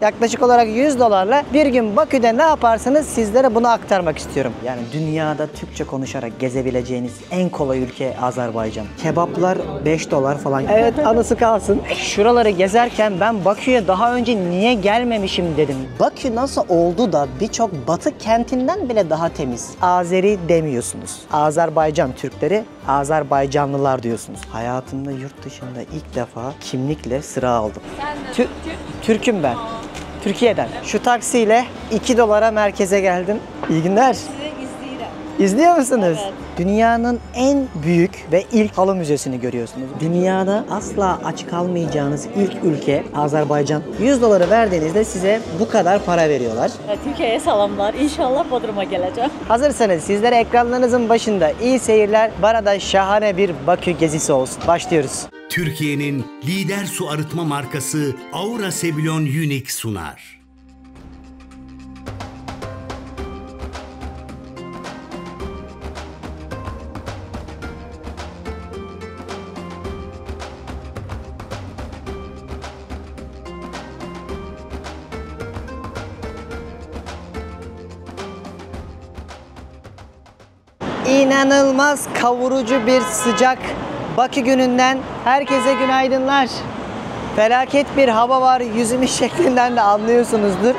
yaklaşık olarak $100'la bir gün Bakü'de ne yaparsanız sizlere bunu aktarmak istiyorum. Yani dünyada Türkçe konuşarak gezebileceğiniz en kolay ülke Azerbaycan. Kebaplar $5 falan. Evet, anısı kalsın. Şuraları gezerken ben Bakü'ye daha önce niye gelmemişim dedim. Bakü nasıl oldu da birçok batı kentinden bile daha temiz? Azeri demiyorsunuz. Azerbaycan Türkleri, Azerbaycanlılar diyorsunuz. Hayatımda yurt dışında ilk defa kimlikle sıra aldım. Türk'üm ben. Türkiye'den. Şu taksiyle $2 merkeze geldim. İyi günler. İzliyor musunuz? Evet. Dünyanın en büyük ve ilk halı müzesini görüyorsunuz. Dünyada asla aç kalmayacağınız ilk ülke Azerbaycan. $100 verdiğinizde size bu kadar para veriyorlar. Türkiye'ye selamlar. İnşallah Bodrum'a geleceğim. Hazırsanız sizlere ekranlarınızın başında iyi seyirler. Bana da şahane bir Bakü gezisi olsun. Başlıyoruz. Türkiye'nin lider su arıtma markası Aura Sebilon Unique sunar. İnanılmaz kavurucu bir sıcak Bakü gününden herkese günaydınlar. Felaket bir hava var, yüzümüz şeklinden de anlıyorsunuzdur.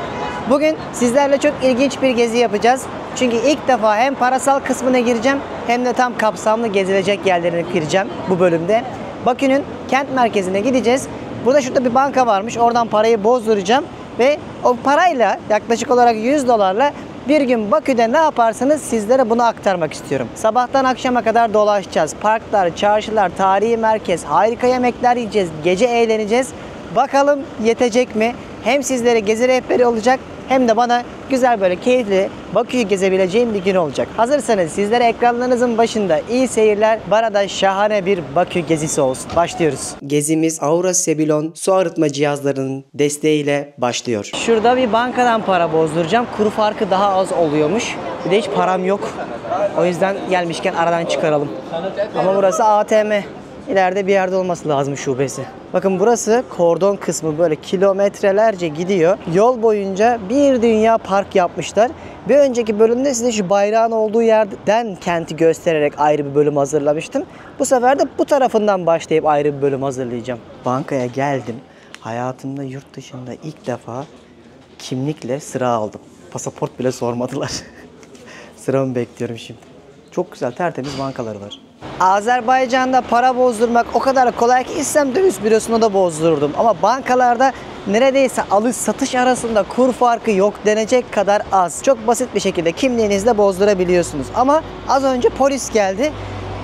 Bugün sizlerle çok ilginç bir gezi yapacağız. Çünkü ilk defa hem parasal kısmına gireceğim hem de tam kapsamlı gezilecek yerlerine gireceğim bu bölümde. Bakü'nün kent merkezine gideceğiz. Burada şurada bir banka varmış, oradan parayı bozduracağım ve o parayla yaklaşık olarak $100'la bir gün Bakü'de ne yaparsanız sizlere bunu aktarmak istiyorum. Sabahtan akşama kadar dolaşacağız. Parklar, çarşılar, tarihi merkez, harika yemekler yiyeceğiz, gece eğleneceğiz. Bakalım yetecek mi? Hem sizlere gezi rehberi olacak hem de bana güzel böyle keyifli Bakü'yü gezebileceğim bir gün olacak. Hazırsanız sizlere ekranlarınızın başında iyi seyirler. Bana da şahane bir Bakü gezisi olsun. Başlıyoruz. Gezimiz Aura Sebilon su arıtma cihazlarının desteğiyle başlıyor. Şurada bir bankadan para bozduracağım. Kuru farkı daha az oluyormuş. Bir de hiç param yok. O yüzden gelmişken aradan çıkaralım. Ama burası ATM. İleride bir yerde olması lazım şubesi. Bakın burası kordon kısmı, böyle kilometrelerce gidiyor. Yol boyunca bir dünya park yapmışlar. Bir önceki bölümde size şu bayrağın olduğu yerden kenti göstererek ayrı bir bölüm hazırlamıştım. Bu sefer de bu tarafından başlayıp ayrı bir bölüm hazırlayacağım. Bankaya geldim. Hayatımda yurt dışında ilk defa kimlikle sıra aldım. Pasaport bile sormadılar. Sıramı bekliyorum şimdi. Çok güzel, tertemiz bankaları var. Azerbaycan'da para bozdurmak o kadar kolay ki istem döviz bürosuna da bozdururdum. Ama bankalarda neredeyse alış satış arasında kur farkı yok denecek kadar az. Çok basit bir şekilde kimliğinizle bozdurabiliyorsunuz. Ama az önce polis geldi.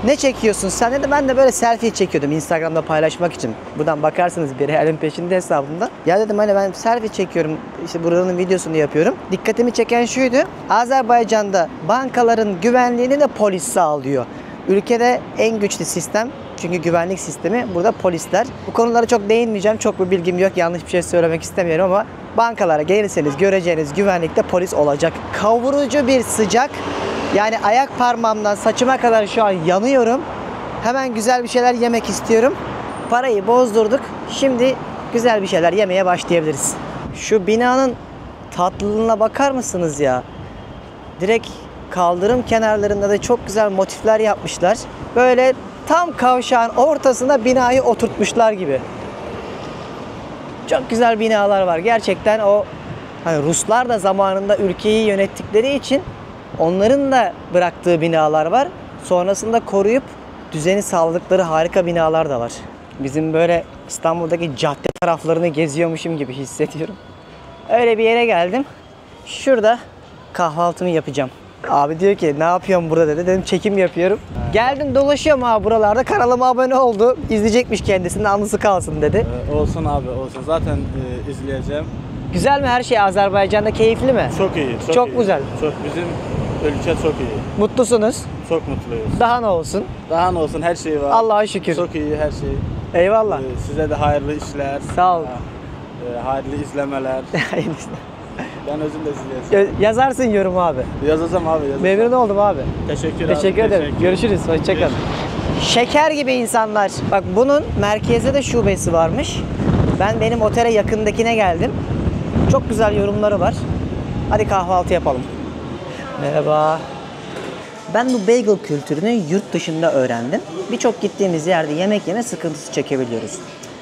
Ne çekiyorsun sen dedi. Ben de böyle selfie çekiyordum Instagram'da paylaşmak için. Buradan bakarsınız bir realin peşinde hesabımda. Ya dedim hani ben selfie çekiyorum. İşte buranın videosunu yapıyorum. Dikkatimi çeken şuydu. Azerbaycan'da bankaların güvenliğini de polis sağlıyor. Ülkede en güçlü sistem, çünkü güvenlik sistemi, burada polisler. Bu konulara çok değinmeyeceğim. Çok bir bilgim yok. Yanlış bir şey söylemek istemiyorum ama bankalara gelirseniz göreceğiniz güvenlikte polis olacak. Kavurucu bir sıcak. Yani ayak parmağımdan saçıma kadar şu an yanıyorum. Hemen güzel bir şeyler yemek istiyorum. Parayı bozdurduk. Şimdi güzel bir şeyler yemeye başlayabiliriz. Şu binanın tatlılığına bakar mısınız ya? Direkt kaldırım kenarlarında da çok güzel motifler yapmışlar. Böyle tam kavşağın ortasına binayı oturtmuşlar gibi. Çok güzel binalar var. Gerçekten o hani Ruslar da zamanında ülkeyi yönettikleri için onların da bıraktığı binalar var. Sonrasında koruyup düzeni sağladıkları harika binalar da var. Bizim böyle İstanbul'daki cadde taraflarını geziyormuşum gibi hissediyorum. Öyle bir yere geldim. Şurada kahvaltımı yapacağım. Abi diyor ki ne yapıyorsun burada dedi. Dedim çekim yapıyorum. Geldim dolaşıyorum abi buralarda. Kanalıma abone oldu. İzleyecekmiş kendisinin anısı kalsın dedi. Olsun abi olsun. Zaten izleyeceğim. Güzel mi her şey Azerbaycan'da, keyifli mi? Çok iyi. Çok iyi. güzel. Çok, bizim ülke çok iyi. Mutlusunuz. Çok mutluyuz. Daha ne olsun? Daha ne olsun, her şey var. Allah'a şükür. Çok iyi her şey. Eyvallah. Size de hayırlı işler. Sağ ol. Hayırlı izlemeler. Ben özüm de izleyeceğim. Yazarsın yorum abi. Yazacağım abi. Yazacağım. Memnun oldum abi. Teşekkür ederim. Görüşürüz. Hoşçakalın. Şeker gibi insanlar. Bak bunun merkezde de şubesi varmış. Ben benim otele yakındakine geldim. Çok güzel yorumları var. Hadi kahvaltı yapalım. Merhaba. Ben bu bagel kültürünü yurt dışında öğrendim. Birçok gittiğimiz yerde yemek yeme sıkıntısı çekebiliyoruz.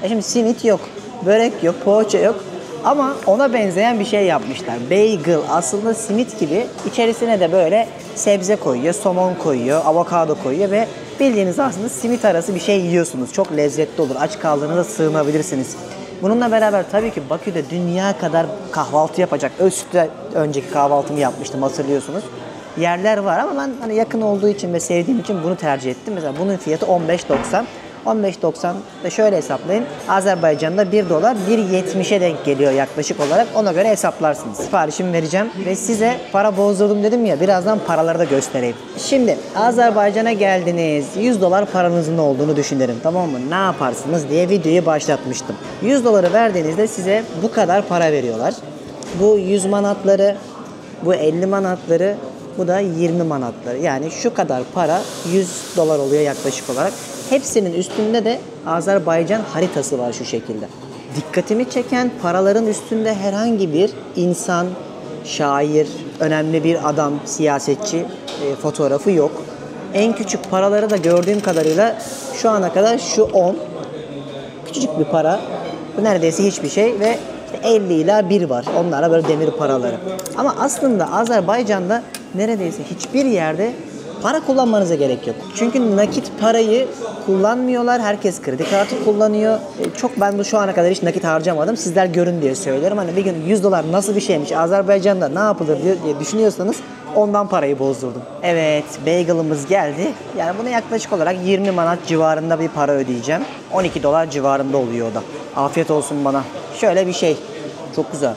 Şimdi simit yok, börek yok, poğaça yok. Ama ona benzeyen bir şey yapmışlar. Bagel aslında simit gibi, içerisine de böyle sebze koyuyor, somon koyuyor, avokado koyuyor ve bildiğiniz aslında simit arası bir şey yiyorsunuz. Çok lezzetli olur. Aç kaldığınızda sığınabilirsiniz. Bununla beraber tabii ki Bakü'de dünya kadar kahvaltı yapacak. Öztürk'te önceki kahvaltımı yapmıştım, hatırlıyorsunuz. Yerler var ama ben hani yakın olduğu için ve sevdiğim için bunu tercih ettim. Mesela bunun fiyatı 15.90. 15.90 da şöyle hesaplayın. Azerbaycan'da 1 dolar 1.70'e denk geliyor yaklaşık olarak. Ona göre hesaplarsınız. Siparişimi vereceğim ve size para bozdurdum dedim ya, birazdan paraları da göstereyim. Şimdi Azerbaycan'a geldiniz. 100 dolar paranızın olduğunu düşünelim, tamam mı? Ne yaparsınız diye videoyu başlatmıştım. 100 doları verdiğinizde size bu kadar para veriyorlar. Bu 100 manatları, bu 50 manatları, bu da 20 manatları. Yani şu kadar para 100 dolar oluyor yaklaşık olarak. Hepsinin üstünde de Azerbaycan haritası var şu şekilde. Dikkatimi çeken paraların üstünde herhangi bir insan, şair, önemli bir adam, siyasetçi fotoğrafı yok. En küçük paraları da gördüğüm kadarıyla şu ana kadar şu 10. Küçücük bir para. Bu neredeyse hiçbir şey ve 50 ila 1 var. Onlara böyle demir paraları. Ama aslında Azerbaycan'da neredeyse hiçbir yerde para kullanmanıza gerek yok. Çünkü nakit parayı kullanmıyorlar. Herkes kredi kartı kullanıyor. Ben şu ana kadar hiç nakit harcamadım. Sizler görün diye söylüyorum. Hani bir gün 100 dolar nasıl bir şeymiş, Azerbaycan'da ne yapılır diye düşünüyorsanız ondan parayı bozdurdum. Evet, bagel'ımız geldi. Yani buna yaklaşık olarak 20 manat civarında bir para ödeyeceğim. 12 dolar civarında oluyor o da. Afiyet olsun bana. Şöyle bir şey. Çok güzel.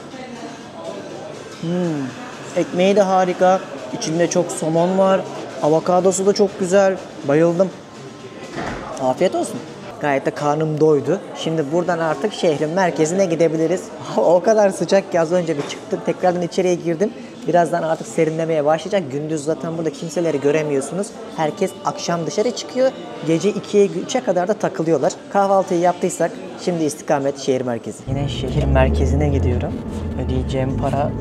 Ekmeği de harika. İçinde çok somon var. Avokadosu da çok güzel. Bayıldım. Afiyet olsun. Gayet de karnım doydu. Şimdi buradan artık şehrin merkezine gidebiliriz. O kadar sıcak ki az önce bir çıktım. Tekrardan içeriye girdim. Birazdan artık serinlemeye başlayacak. Gündüz zaten burada kimseleri göremiyorsunuz. Herkes akşam dışarı çıkıyor. Gece 2'ye 3'e kadar da takılıyorlar. Kahvaltıyı yaptıysak şimdi istikamet şehir merkezi. Yine şehir merkezine gidiyorum. Ödeyeceğim para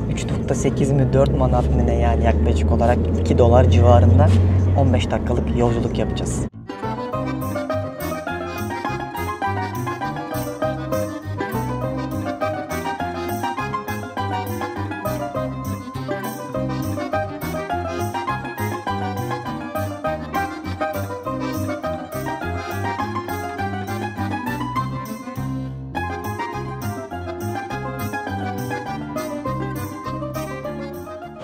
3.8 mi 4 manat mı ne, yani yaklaşık olarak 2 dolar civarında. 15 dakikalık yolculuk yapacağız.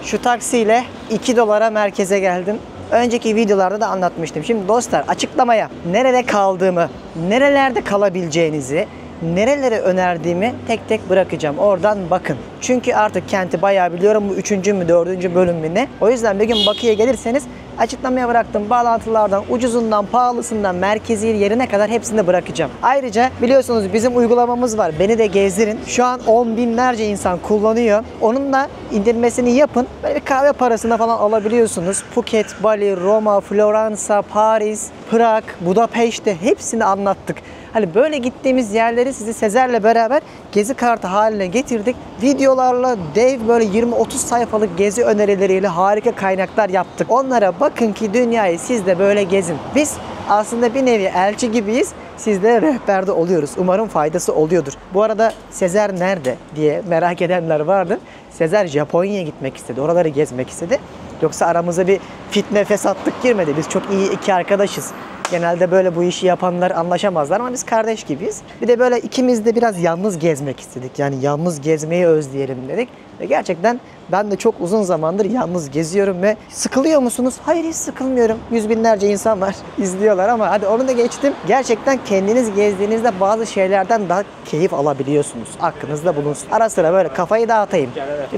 Şu taksiyle 2 dolara merkeze geldim. Önceki videolarda da anlatmıştım. Şimdi dostlar, açıklamaya nerede kaldığımı, nerelerde kalabileceğinizi, nerelere önerdiğimi tek tek bırakacağım. Oradan bakın. Çünkü artık kenti bayağı biliyorum. Bu 3. mü 4. bölüm mü ne? O yüzden bir gün Bakü'ye gelirseniz açıklamaya bıraktığım bağlantılardan, ucuzundan, pahalısından, merkezi yerine kadar hepsini de bırakacağım. Ayrıca biliyorsunuz bizim uygulamamız var. Beni de gezdirin. Şu an 10 binlerce insan kullanıyor. Onun da indirmesini yapın. Böyle bir kahve parasına falan alabiliyorsunuz. Phuket, Bali, Roma, Floransa, Paris, Prag, Budapeşte hepsini anlattık. Hani böyle gittiğimiz yerleri sizi Sezer'le beraber gezi kartı haline getirdik. Videolarla dev böyle 20-30 sayfalık gezi önerileriyle harika kaynaklar yaptık. Onlara bakın ki dünyayı siz de böyle gezin. Biz aslında bir nevi elçi gibiyiz. Sizlere rehberde oluyoruz. Umarım faydası oluyordur. Bu arada Sezer nerede diye merak edenler vardı. Sezer Japonya'ya gitmek istedi. Oraları gezmek istedi. Yoksa aramıza bir fitne fesatlık girmedi. Biz çok iyi iki arkadaşız. Genelde böyle bu işi yapanlar anlaşamazlar ama biz kardeş gibiyiz. Bir de böyle ikimiz de biraz yalnız gezmek istedik. Yani yalnız gezmeyi özleyelim dedik. Ve gerçekten ben de çok uzun zamandır yalnız geziyorum ve sıkılıyor musunuz? Hayır, hiç sıkılmıyorum. Yüz binlerce insan var, izliyorlar ama hadi onu da geçtim. Gerçekten kendiniz gezdiğinizde bazı şeylerden daha keyif alabiliyorsunuz. Aklınızda bulunsun. Ara sıra böyle kafayı dağıtayım.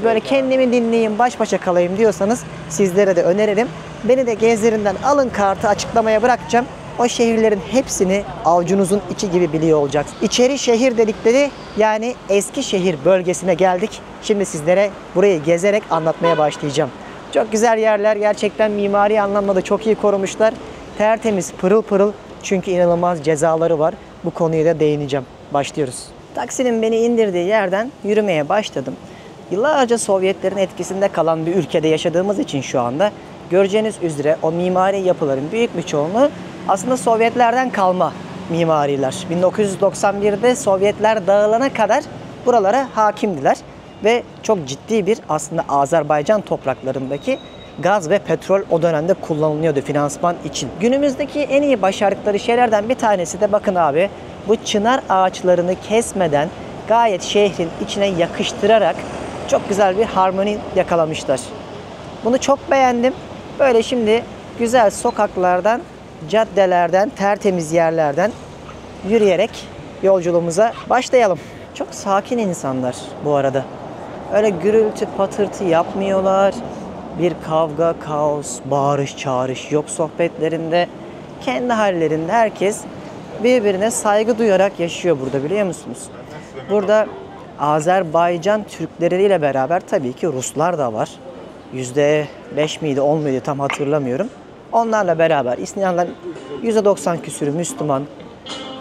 Böyle kendimi dinleyeyim, baş başa kalayım diyorsanız sizlere de öneririm. Beni de gezlerinden alın kartı, açıklamaya bırakacağım. O şehirlerin hepsini avucunuzun içi gibi biliyor olacaksınız. İçeri şehir dedikleri yani Eskişehir bölgesine geldik. Şimdi sizlere burayı gezerek anlatmaya başlayacağım. Çok güzel yerler, gerçekten mimari anlamda da çok iyi korumuşlar. Tertemiz, pırıl pırıl, çünkü inanılmaz cezaları var. Bu konuya da değineceğim. Başlıyoruz. Taksinin beni indirdiği yerden yürümeye başladım. Yıllarca Sovyetlerin etkisinde kalan bir ülkede yaşadığımız için şu anda göreceğiniz üzere o mimari yapıların büyük bir çoğunluğu aslında Sovyetlerden kalma mimariler. 1991'de Sovyetler dağılana kadar buralara hakimdiler ve çok ciddi bir aslında Azerbaycan topraklarındaki gaz ve petrol o dönemde kullanılıyordu finansman için. Günümüzdeki en iyi başardıkları şeylerden bir tanesi de bakın abi, bu çınar ağaçlarını kesmeden gayet şehrin içine yakıştırarak çok güzel bir harmoni yakalamışlar. Bunu çok beğendim. Böyle şimdi güzel sokaklardan, caddelerden, tertemiz yerlerden yürüyerek yolculuğumuza başlayalım. Çok sakin insanlar bu arada. Öyle gürültü patırtı yapmıyorlar. Bir kavga, kaos, bağırış, çağırış yok sohbetlerinde. Kendi hallerinde herkes birbirine saygı duyarak yaşıyor burada, biliyor musunuz? Burada Azerbaycan Türkleriyle beraber tabii ki Ruslar da var. %5 miydi 10 muydu tam hatırlamıyorum. Onlarla beraber İslamlar %90 küsürü Müslüman.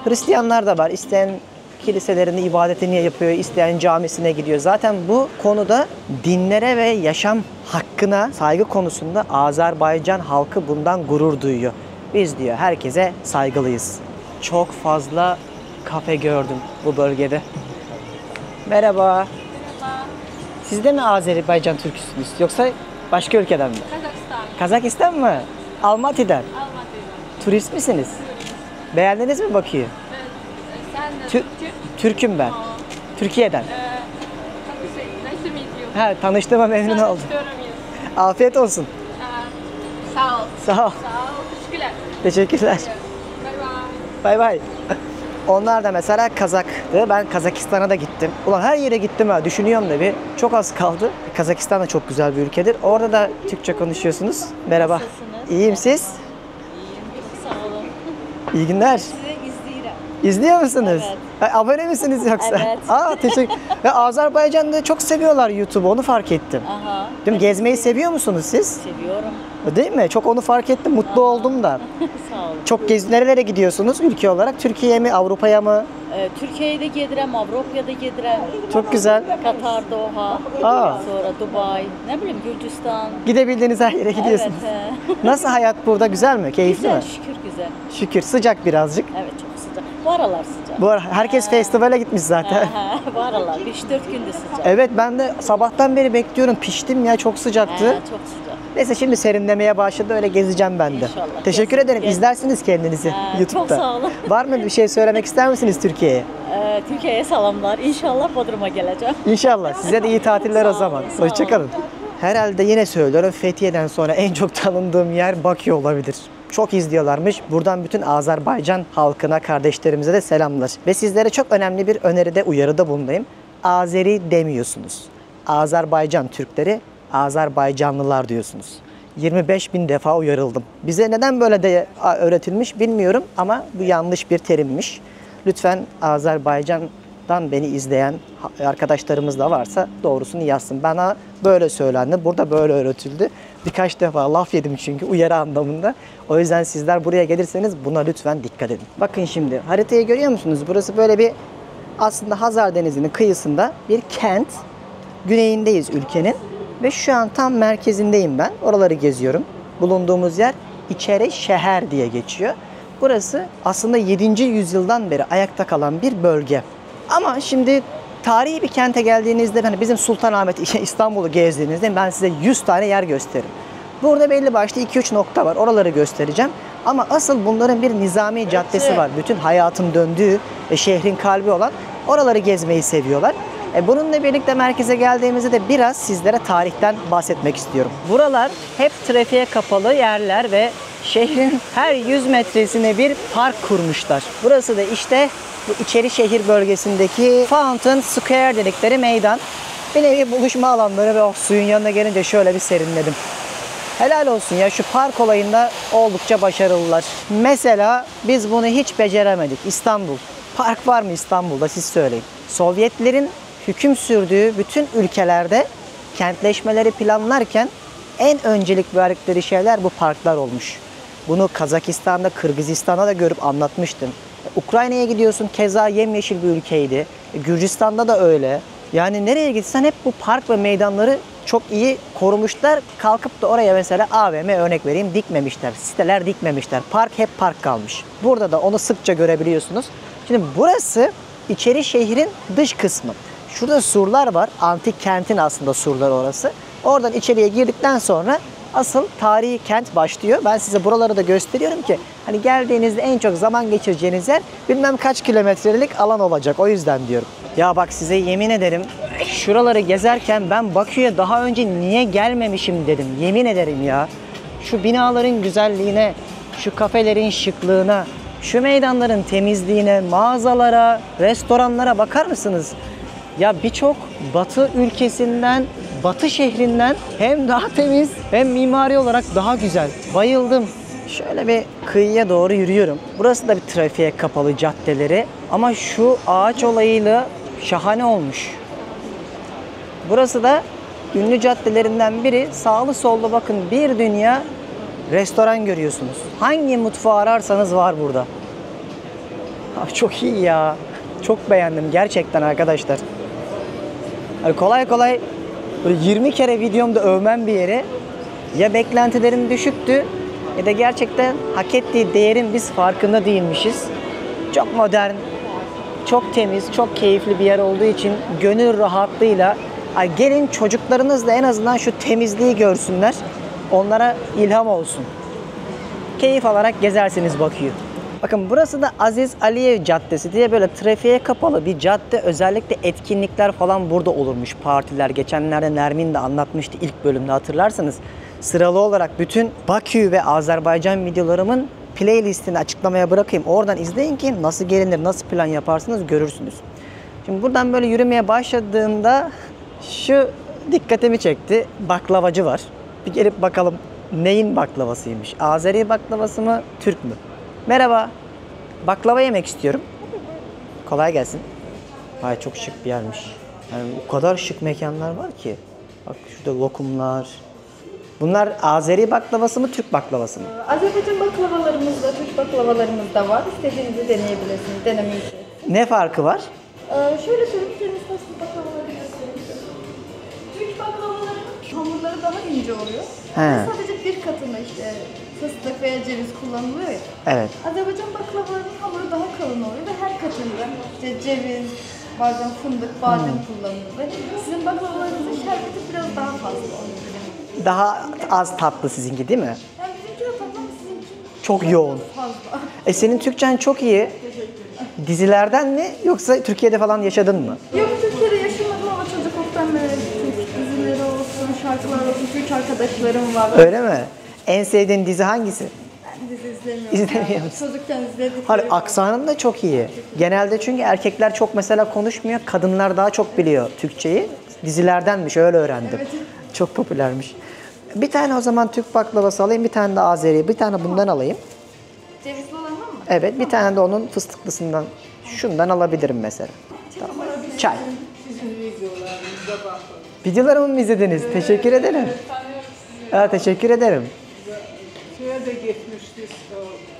Hristiyanlar da var. İsteyen kiliselerinde ibadetini yapıyor, isteyen camisine gidiyor. Zaten bu konuda dinlere ve yaşam hakkına saygı konusunda Azerbaycan halkı bundan gurur duyuyor. Biz diyor herkese saygılıyız. Çok fazla kafe gördüm bu bölgede. Merhaba. Siz de mi Azerbaycan Türküsünüz yoksa başka ülkeden mi? Kazakistan. Kazakistan mı? Almaty'den. Almaty'dan. Turist misiniz? Beğendiniz mi Bakü'yü? Sen de Türk. Türk'üm ben. Türkiye'den. Çok güzel. Nice to meet you. Ha, tanıştığıma memnun oldum. Tanıştığım yüz. Afiyet olsun. Sağ ol. Sağ ol. Sağ ol. Teşekkürler. Teşekkürler. Bye bye. Bay bay. Onlar da mesela Kazaktı. Ben Kazakistan'a da gittim. Ulan her yere gittim ha. Düşünüyorum da bir. Çok az kaldı. Kazakistan da çok güzel bir ülkedir. Orada da Türkçe konuşuyorsunuz. Merhaba. Nasılsınız? İyiyim siz? İyiyim, çok sağ olun. İyi günler. Sizi izleyirəm. İzliyor musunuz? Evet. Ha, abone misiniz yoksa? Evet. Aa, teşekkür. Ve Azerbaycan'da çok seviyorlar YouTube'u. Onu fark ettim. Aha, Değil mi? Gezmeyi seviyor musunuz siz? seviyorum. Değil mi? Çok onu fark ettim. Mutlu oldum da. Sağ olun. Çok nerelere gidiyorsunuz ülke olarak? Türkiye'ye mi, Avrupa'ya mı? Türkiye'de gedirəm, Avropa'da gedirəm. Çok güzel. Katar, Doha, Aa. sonra Dubai, ne bileyim Gürcistan. Gidebildiğiniz her yere gidiyorsunuz. Evet. Nasıl hayat burada? Güzel mi? Keyifli Güzel, mi? şükür güzel. Şükür. Sıcak birazcık. Evet, çok sıcak. Bu aralar sıcak. Bu ara herkes festivale gitmiş zaten. Aha, bu aralar 3-4 gündür sıcak. Evet, ben de sabahtan beri bekliyorum. Piştim ya, çok sıcaktı. Çok sıcak. Neyse şimdi serinlemeye başladı. Öyle gezeceğim ben de. İnşallah. Teşekkür Gezin, ederim. gezin. İzlersiniz kendinizi YouTube'da. Çok sağ olun. Var mı bir şey söylemek ister misiniz Türkiye'ye? Türkiye'ye salamlar. İnşallah Bodrum'a geleceğim. İnşallah. Size de iyi tatiller o zaman. sağ olun. Hoşçakalın. Herhalde yine söylüyorum, Fethiye'den sonra en çok tanındığım yer Bakü olabilir. Çok izliyorlarmış. Buradan bütün Azerbaycan halkına, kardeşlerimize de selamlar. Ve sizlere çok önemli bir öneride, uyarıda bulunayım. Azeri demiyorsunuz. Azerbaycan Türkleri, Azerbaycanlılar diyorsunuz. 25.000 defa uyarıldım. Bize neden böyle de öğretilmiş bilmiyorum ama bu yanlış bir terimmiş. Lütfen Azerbaycan'dan beni izleyen arkadaşlarımız da varsa doğrusunu yazsın. Bana böyle söylendi, burada böyle öğretildi. Birkaç defa laf yedim çünkü uyarı anlamında. O yüzden sizler buraya gelirseniz buna lütfen dikkat edin. Bakın şimdi haritayı görüyor musunuz? Burası böyle bir aslında Hazar Denizi'nin kıyısında bir kent. Güneyindeyiz ülkenin. Ve şu an tam merkezindeyim ben. Oraları geziyorum. Bulunduğumuz yer İçeri Şehir diye geçiyor. Burası aslında 7. yüzyıldan beri ayakta kalan bir bölge. Ama şimdi tarihi bir kente geldiğinizde, hani bizim Sultanahmet, İstanbul'u gezdiğinizde ben size 100 tane yer gösteririm. Burada belli başlı 2-3 nokta var. Oraları göstereceğim. Ama asıl bunların bir Nizami Caddesi var. Bütün hayatın döndüğü ve şehrin kalbi olan, oraları gezmeyi seviyorlar. Bununla birlikte merkeze geldiğimizde de biraz sizlere tarihten bahsetmek istiyorum. Buralar hep trafiğe kapalı yerler ve şehrin her 100 metresine bir park kurmuşlar. Burası da işte bu içeri şehir bölgesindeki Fountain Square dedikleri meydan. Bir nevi buluşma alanları ve o suyun yanına gelince şöyle bir serinledim. Helal olsun ya, şu park olayında oldukça başarılılar. Mesela biz bunu hiç beceremedik. İstanbul. Park var mı İstanbul'da, siz söyleyin. Sovyetlerin hüküm sürdüğü bütün ülkelerde kentleşmeleri planlarken en öncelik verdikleri şeyler bu parklar olmuş. Bunu Kazakistan'da, Kırgızistan'da da görüp anlatmıştım. Ukrayna'ya gidiyorsun, keza yemyeşil bir ülkeydi. Gürcistan'da da öyle. Yani nereye gitsen hep bu park ve meydanları çok iyi korumuşlar. Kalkıp da oraya mesela AVM örnek vereyim dikmemişler. Siteler dikmemişler. Park hep park kalmış. Burada da onu sıkça görebiliyorsunuz. Şimdi burası içeri şehrin dış kısmı. Şurada surlar var. Antik kentin aslında surları orası. Oradan içeriye girdikten sonra asıl tarihi kent başlıyor. Ben size buraları da gösteriyorum ki hani geldiğinizde en çok zaman geçireceğiniz yer bilmem kaç kilometrelik alan olacak. O yüzden diyorum. Ya bak size yemin ederim şuraları gezerken ben Bakü'ye daha önce niye gelmemişim dedim. Yemin ederim ya. Şu binaların güzelliğine, şu kafelerin şıklığına, şu meydanların temizliğine, mağazalara, restoranlara bakar mısınız? Ya birçok Batı ülkesinden, Batı şehrinden hem daha temiz hem mimari olarak daha güzel. Bayıldım. Şöyle bir kıyıya doğru yürüyorum. Burası da bir trafiğe kapalı caddeleri ama şu ağaç olayıyla şahane olmuş. Burası da ünlü caddelerinden biri. Sağlı sollu bakın bir dünya restoran görüyorsunuz. Hangi mutfağı ararsanız var burada. Çok iyi ya. Çok beğendim gerçekten arkadaşlar. Yani kolay kolay böyle 20 kere videomda övmem bir yere ya beklentilerim düşüktü ya da gerçekten hak ettiği değerin biz farkında değilmişiz. Çok modern, çok temiz, çok keyifli bir yer olduğu için gönül rahatlığıyla gelin çocuklarınız da en azından şu temizliği görsünler. Onlara ilham olsun. Keyif alarak gezersiniz Bakü'yü. Bakın burası da Aziz Aliyev Caddesi diye böyle trafiğe kapalı bir cadde. Özellikle etkinlikler falan burada olurmuş. Partiler. Geçenlerde Nermin de anlatmıştı ilk bölümde hatırlarsanız. Sıralı olarak bütün Bakü ve Azerbaycan videolarımın playlistini açıklamaya bırakayım. Oradan izleyin ki nasıl gelinir, nasıl plan yaparsınız görürsünüz. Şimdi buradan böyle yürümeye başladığımda şu dikkatimi çekti. Baklavacı var. Bir gelip bakalım neyin baklavasıymış? Azeri baklavası mı, Türk mü? Merhaba. Baklava yemek istiyorum. Kolay gelsin. Ay çok şık bir yermiş. Yani o kadar şık mekanlar var ki. Bak şurada lokumlar. Bunlar Azeri baklavası mı, Türk baklavası mı? Azerbaycan baklavalarımız da, Türk baklavalarımız da var. İstediğinizi deneyebilirsiniz, denemeyi için. Ne farkı var? Şöyle söyleyeyim, size nasıl baklavaları göstereyim. Türk baklavalarının hamurları daha ince oluyor. He. Sadece bir katında işte fıstık veya ceviz kullanılıyor ya. Evet. Azerbaycan baklavalarının hamuru daha kalın oluyor ve her katında işte ceviz, bazen fındık, badem kullanılıyor. Ve sizin baklavalarınızın şerbeti biraz daha fazla oluyor. Daha az tatlı sizinki değil mi? Yani bizimki de tatlı ama sizinki Çok yoğun. fazla. Senin Türkçen çok iyi. Dizilerden mi yoksa Türkiye'de falan yaşadın mı? Yok, Türkiye'de yaşamadım ama çocukluktan beri Türk dizileri olsun, şarkılar olsun, Türk arkadaşlarım var. Öyle mi? En sevdiğin dizi hangisi? Ben dizi izlemiyorum. İzlemiyor musun? Çocukken izledik. Hani aksanın da çok iyi. Genelde çünkü erkekler çok mesela konuşmuyor, kadınlar daha çok biliyor Türkçeyi. Dizilerdenmiş, öyle öğrendim. Evet. Çok popülermiş. Bir tane o zaman Türk baklavası alayım, bir tane de Azeri, bir tane bundan alayım. Cevizli olanı mı? Evet, bir tane de onun fıstıklısından, şundan alabilirim mesela. Tamam. Çay. Videolarımı mı izlediniz? Teşekkür ederim. Evet, teşekkür ederim. Şeye de gitmiştik,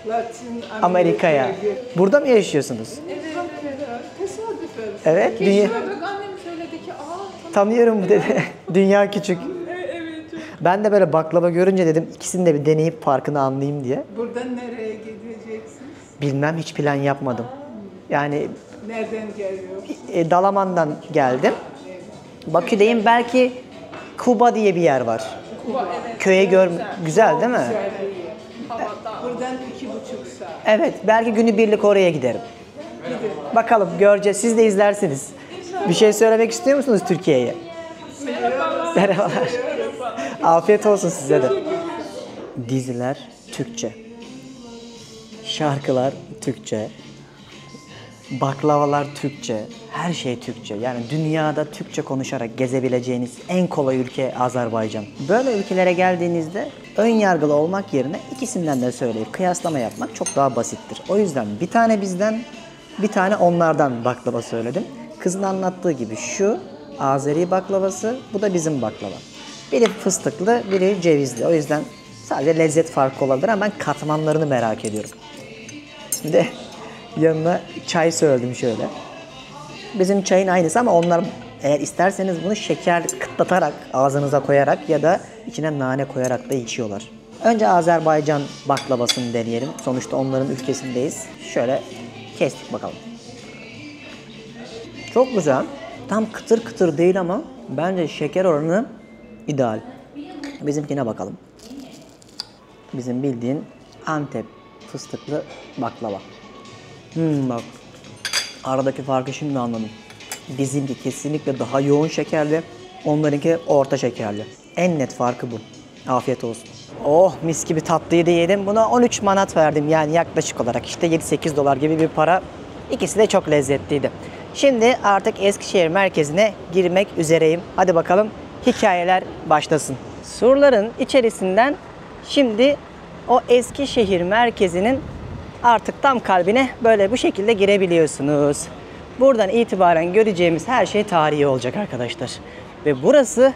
Latin Amerika'ya. Burada mı yaşıyorsunuz? Evet, tesadüfen. Evet. Dünya... Bak annem söyledi ki, Tanıyorum bu dedi. Dünya küçük. Ben de böyle baklava görünce dedim ikisini de bir deneyip farkını anlayayım diye. buradan nereye gideceksiniz? Bilmem, hiç plan yapmadım. Yani Nereden geliyor? Dalaman'dan geldim. Bakü'deyim, belki Kuba diye bir yer var. Köye güzel değil mi? Buradan 2,5 saat. Evet, belki günübirlik oraya giderim. Bakalım, göreceğiz. Siz de izlersiniz. Bir şey söylemek istiyor musunuz Türkiye'ye? Merhabalar. Afiyet olsun size de. Diziler Türkçe. Şarkılar Türkçe. Baklavalar Türkçe. Her şey Türkçe. Yani dünyada Türkçe konuşarak gezebileceğiniz en kolay ülke Azerbaycan. Böyle ülkelere geldiğinizde ön yargılı olmak yerine ikisinden de söyleyip kıyaslama yapmak çok daha basittir. O yüzden bir tane bizden, bir tane onlardan baklava söyledim. Kızın anlattığı gibi şu Azeri baklavası, bu da bizim baklava. Biri fıstıklı, biri cevizli. O yüzden sadece lezzet farkı olabilir ama ben katmanlarını merak ediyorum. Bir de yanına çay söyledim şöyle. Bizim çayın aynısı ama onlar Eğer isterseniz bunu şeker kıtlatarak ağzınıza koyarak ya da içine nane koyarak da içiyorlar. Önce Azerbaycan baklavasını deneyelim. Sonuçta onların ülkesindeyiz. Şöyle kestik bakalım. Çok güzel. Tam kıtır kıtır değil ama bence şeker oranı ideal. Bizimkine bakalım. Bizim bildiğin Antep fıstıklı baklava. Bak. Aradaki farkı şimdi anladım. Bizimki kesinlikle daha yoğun şekerli. Onlarınki orta şekerli. En net farkı bu. Afiyet olsun. Oh, mis gibi tatlıyı da yedim. Buna 13 manat verdim. Yani yaklaşık olarak işte 7-8 dolar gibi bir para. İkisi de çok lezzetliydi. Şimdi artık Eskişehir merkezine girmek üzereyim. Hadi bakalım hikayeler başlasın. Surların içerisinden şimdi o Eskişehir merkezinin artık tam kalbine böyle bu şekilde girebiliyorsunuz. Buradan itibaren göreceğimiz her şey tarihi olacak arkadaşlar. Ve burası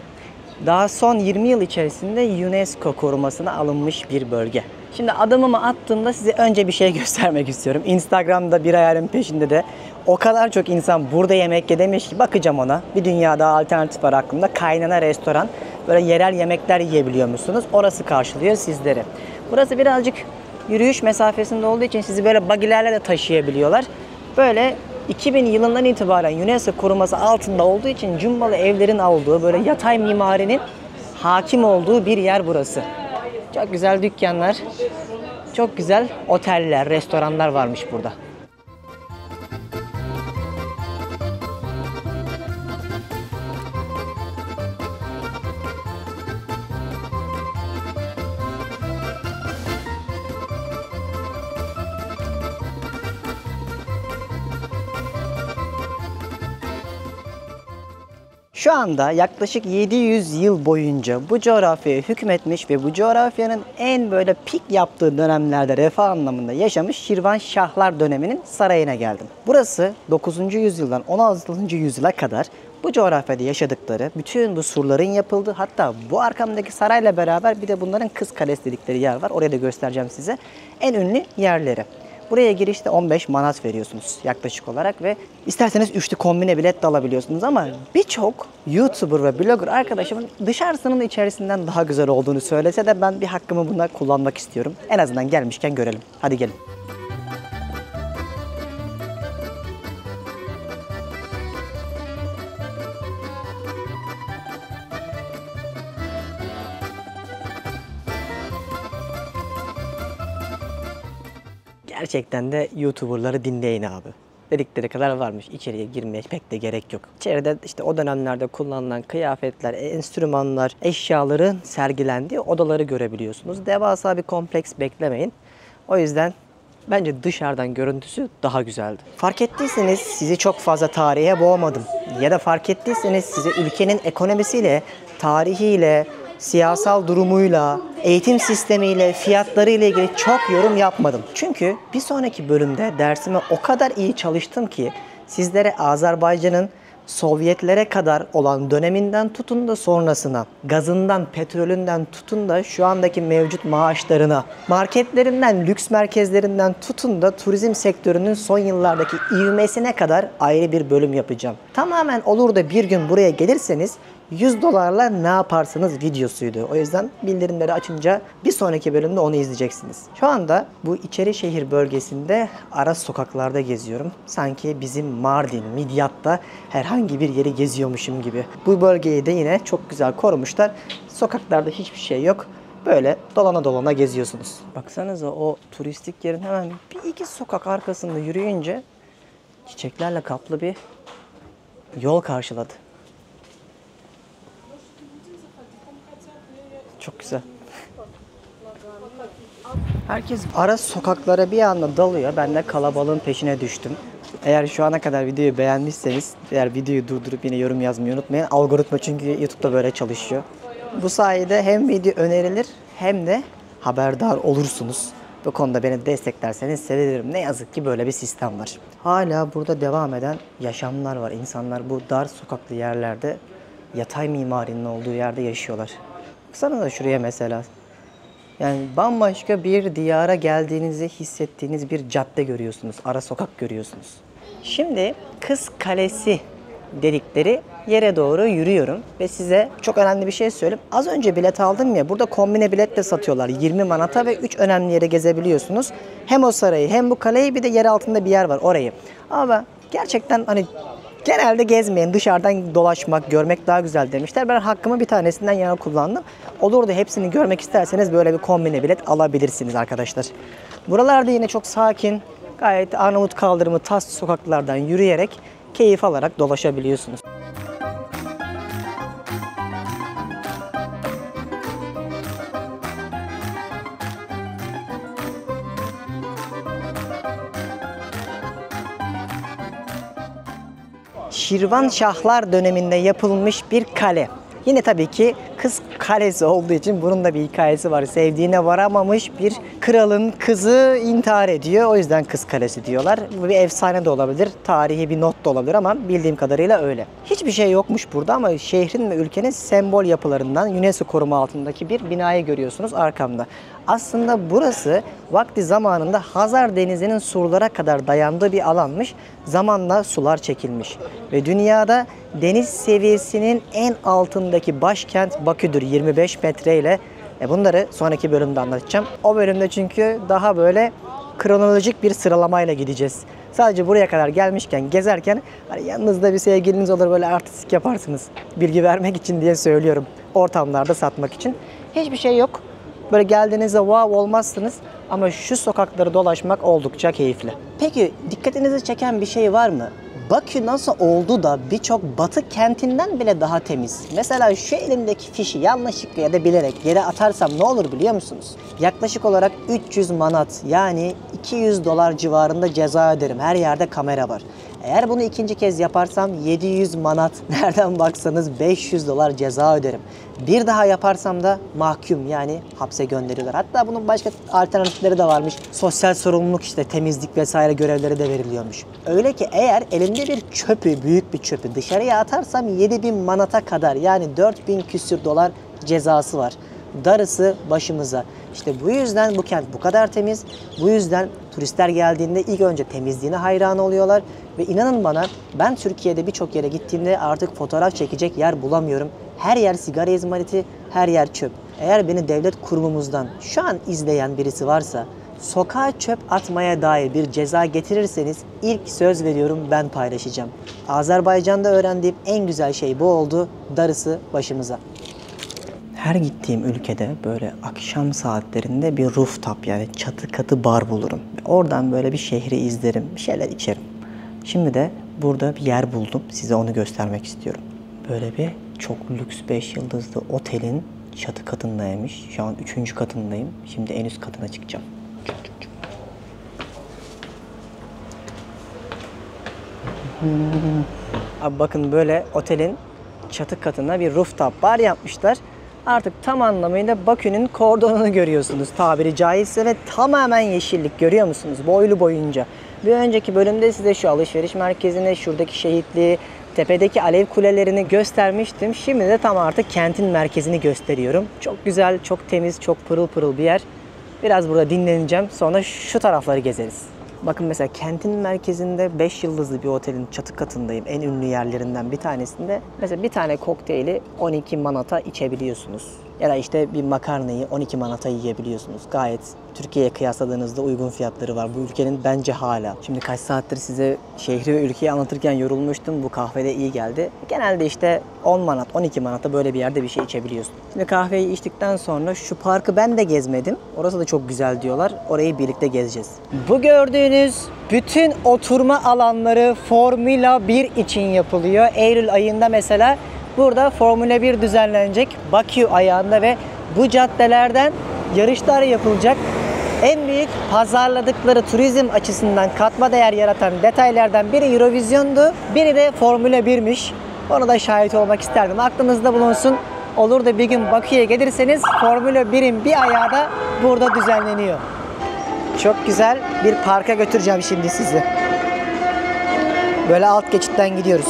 daha son 20 yıl içerisinde UNESCO korumasına alınmış bir bölge. Şimdi adımımı attığımda size önce bir şey göstermek istiyorum. Instagram'da bir hayalin peşinde de o kadar çok insan burada yemek yedemiş ki bakacağım ona. Bir dünya daha alternatif var aklımda. Kaynana restoran. Böyle yerel yemekler yiyebiliyor musunuz? Orası karşılıyor sizleri. Burası birazcık yürüyüş mesafesinde olduğu için sizi böyle buggy'lerle de taşıyabiliyorlar. Böyle 2000 yılından itibaren UNESCO koruması altında olduğu için cumbalı evlerin olduğu, böyle yatay mimarinin hakim olduğu bir yer burası. Çok güzel dükkanlar, çok güzel oteller, restoranlar varmış burada. Şu anda yaklaşık 700 yıl boyunca bu coğrafyaya hükmetmiş ve bu coğrafyanın en böyle pik yaptığı dönemlerde refah anlamında yaşamış Şirvanşahlar döneminin sarayına geldim. Burası 9. yüzyıldan 16. yüzyıla kadar bu coğrafyada yaşadıkları bütün bu surların yapıldığı, hatta bu arkamdaki sarayla beraber bir de bunların Kız Kalesi dedikleri yer var. Oraya da göstereceğim size. En ünlü yerleri. Buraya girişte 15 manat veriyorsunuz yaklaşık olarak ve isterseniz üçlü kombine bilet de alabiliyorsunuz ama birçok YouTuber ve blogger arkadaşımın dışarısının içerisinden daha güzel olduğunu söylese de ben bir hakkımı buna kullanmak istiyorum. En azından gelmişken görelim. Hadi gelin. Gerçekten de YouTuber'ları dinleyin abi. Dedikleri kadar varmış. İçeriye girmeye pek de gerek yok. İçeride işte o dönemlerde kullanılan kıyafetler, enstrümanlar, eşyaların sergilendiği odaları görebiliyorsunuz. Devasa bir kompleks beklemeyin. O yüzden bence dışarıdan görüntüsü daha güzeldi. Fark ettiyseniz sizi çok fazla tarihe boğmadım. Ya da fark ettiyseniz size ülkenin ekonomisiyle, tarihiyle, siyasal durumuyla, eğitim sistemiyle, fiyatlarıyla ilgili çok yorum yapmadım. Çünkü bir sonraki bölümde dersime o kadar iyi çalıştım ki sizlere Azerbaycan'ın Sovyetlere kadar olan döneminden tutun da sonrasına, gazından, petrolünden tutun da şu andaki mevcut maaşlarına, marketlerinden, lüks merkezlerinden tutun da turizm sektörünün son yıllardaki ivmesine kadar ayrı bir bölüm yapacağım. Tamamen olur da bir gün buraya gelirseniz 100 dolarla ne yaparsınız videosuydu. O yüzden bildirimleri açınca bir sonraki bölümde onu izleyeceksiniz. Şu anda bu İçerişehir bölgesinde ara sokaklarda geziyorum. Sanki bizim Mardin, Midyat'ta herhangi bir yeri geziyormuşum gibi. Bu bölgeyi de yine çok güzel korumuşlar. Sokaklarda hiçbir şey yok. Böyle dolana dolana geziyorsunuz. Baksanıza o turistik yerin hemen bir iki sokak arkasında yürüyünce çiçeklerle kaplı bir yol karşıladı. Çok güzel. Herkes ara sokaklara bir anda dalıyor. Ben de kalabalığın peşine düştüm. Eğer şu ana kadar videoyu beğenmişseniz, eğer videoyu durdurup yine yorum yazmayı unutmayın. Algoritma çünkü YouTube'da böyle çalışıyor. Bu sayede hem video önerilir hem de haberdar olursunuz. Bu konuda beni desteklerseniz sevinirim. Ne yazık ki böyle bir sistem var. Hala burada devam eden yaşamlar var. İnsanlar bu dar sokaklı yerlerde, yatay mimarinin olduğu yerde yaşıyorlar. Baksanıza şuraya mesela. Yani bambaşka bir diyara geldiğinizi hissettiğiniz bir cadde görüyorsunuz. Ara sokak görüyorsunuz. Şimdi Kız Kalesi dedikleri yere doğru yürüyorum ve size çok önemli bir şey söyleyeyim. Az önce bilet aldım ya, burada kombine bilet de satıyorlar 20 manata ve 3 önemli yere gezebiliyorsunuz. Hem o sarayı hem bu kaleyi, bir de yer altında bir yer var, orayı. Ama gerçekten hani genelde gezmeyin, dışarıdan dolaşmak, görmek daha güzel demişler. Ben hakkımı bir tanesinden yana kullandım. Olur da hepsini görmek isterseniz böyle bir kombine bilet alabilirsiniz arkadaşlar. Buralarda yine çok sakin, gayet Arnavut kaldırımı, tas sokaklardan yürüyerek keyif alarak dolaşabiliyorsunuz. Şirvanşahlar döneminde yapılmış bir kale. Yine tabii ki kız kalesi olduğu için bunun da bir hikayesi var. Sevdiğine varamamış bir kralın kızı intihar ediyor. O yüzden kız kalesi diyorlar. Bu bir efsane de olabilir, tarihi bir not da olabilir ama bildiğim kadarıyla öyle. Hiçbir şey yokmuş burada ama şehrin ve ülkenin sembol yapılarından UNESCO koruma altındaki bir binayı görüyorsunuz arkamda. Aslında burası vakti zamanında Hazar Denizi'nin surlara kadar dayandığı bir alanmış. Zamanla sular çekilmiş. Ve dünyada deniz seviyesinin en altındaki başkent Bakü'dür 25 metreyle. Bunları sonraki bölümde anlatacağım. O bölümde çünkü daha böyle kronolojik bir sıralamayla gideceğiz. Sadece buraya kadar gelmişken, gezerken hani yanınızda bir sevgiliniz olur, böyle artistik yaparsınız. Bilgi vermek için diye söylüyorum. Ortamlarda satmak için. Hiçbir şey yok. Böyle geldiğinizde wow olmazsınız ama şu sokakları dolaşmak oldukça keyifli. Peki dikkatinizi çeken bir şey var mı? Bakü nasıl oldu da birçok batı kentinden bile daha temiz? Mesela şu elimdeki fişi yanlışlıkla ya da bilerek yere atarsam ne olur biliyor musunuz? Yaklaşık olarak 300 manat yani 200 dolar civarında ceza öderim. Her yerde kamera var. Eğer bunu ikinci kez yaparsam 700 manat, nereden baksanız 500 dolar ceza öderim. Bir daha yaparsam da mahkum, yani hapse gönderiyorlar. Hatta bunun başka alternatifleri de varmış. Sosyal sorumluluk, işte temizlik vesaire görevleri de veriliyormuş. Öyle ki eğer elimde bir çöpü, büyük bir çöpü dışarıya atarsam 7000 manata kadar, yani 4000 küsür dolar cezası var. Darısı başımıza. İşte bu yüzden bu kent bu kadar temiz. Bu yüzden turistler geldiğinde ilk önce temizliğine hayran oluyorlar. Ve inanın bana, ben Türkiye'de birçok yere gittiğimde artık fotoğraf çekecek yer bulamıyorum. Her yer sigara izmariti, her yer çöp. Eğer beni devlet kurumumuzdan şu an izleyen birisi varsa, sokağa çöp atmaya dair bir ceza getirirseniz ilk söz veriyorum ben paylaşacağım. Azerbaycan'da öğrendiğim en güzel şey bu oldu. Darısı başımıza. Her gittiğim ülkede böyle akşam saatlerinde bir rooftop, yani çatı katı bar bulurum. Oradan böyle bir şehri izlerim, bir şeyler içerim. Şimdi de burada bir yer buldum. Size onu göstermek istiyorum. Böyle bir çok lüks 5 yıldızlı otelin çatı katındaymış. Şu an 3. katındayım. Şimdi en üst katına çıkacağım. Abi bakın, böyle otelin çatı katına bir rooftop bar yapmışlar. Artık tam anlamıyla Bakü'nün kordonunu görüyorsunuz tabiri caizse ve tamamen yeşillik, görüyor musunuz boylu boyunca. Bir önceki bölümde size şu alışveriş merkezini, şuradaki şehitliği, tepedeki alev kulelerini göstermiştim. Şimdi de tam artık kentin merkezini gösteriyorum. Çok güzel, çok temiz, çok pırıl pırıl bir yer. Biraz burada dinleneceğim, sonra şu tarafları gezeriz. Bakın mesela kentin merkezinde 5 yıldızlı bir otelin çatı katındayım. En ünlü yerlerinden bir tanesinde. Mesela bir tane kokteyli 12 manata içebiliyorsunuz. Ya da işte bir makarnayı 12 manata yiyebiliyorsunuz. Gayet Türkiye'ye kıyasladığınızda uygun fiyatları var. Bu ülkenin bence hala. Şimdi kaç saattir size şehri ve ülkeyi anlatırken yorulmuştum. Bu kahve de iyi geldi. Genelde işte 10 manat, 12 manata böyle bir yerde bir şey içebiliyorsun. Şimdi kahveyi içtikten sonra şu parkı ben de gezmedim. Orası da çok güzel diyorlar. Orayı birlikte gezeceğiz. Bu gördüğünüz bütün oturma alanları Formula 1 için yapılıyor. Eylül ayında mesela burada Formula 1 düzenlenecek Bakü ayağında ve bu caddelerden yarışlar yapılacak. En büyük pazarladıkları turizm açısından katma değer yaratan detaylardan biri Eurovision'du. Biri de Formula 1'miş. Ona da şahit olmak isterdim. Aklınızda bulunsun. Olur da bir gün Bakü'ye gelirseniz Formula 1'in bir ayağı da burada düzenleniyor. Çok güzel bir parka götüreceğim şimdi sizi. Böyle alt geçitten gidiyoruz.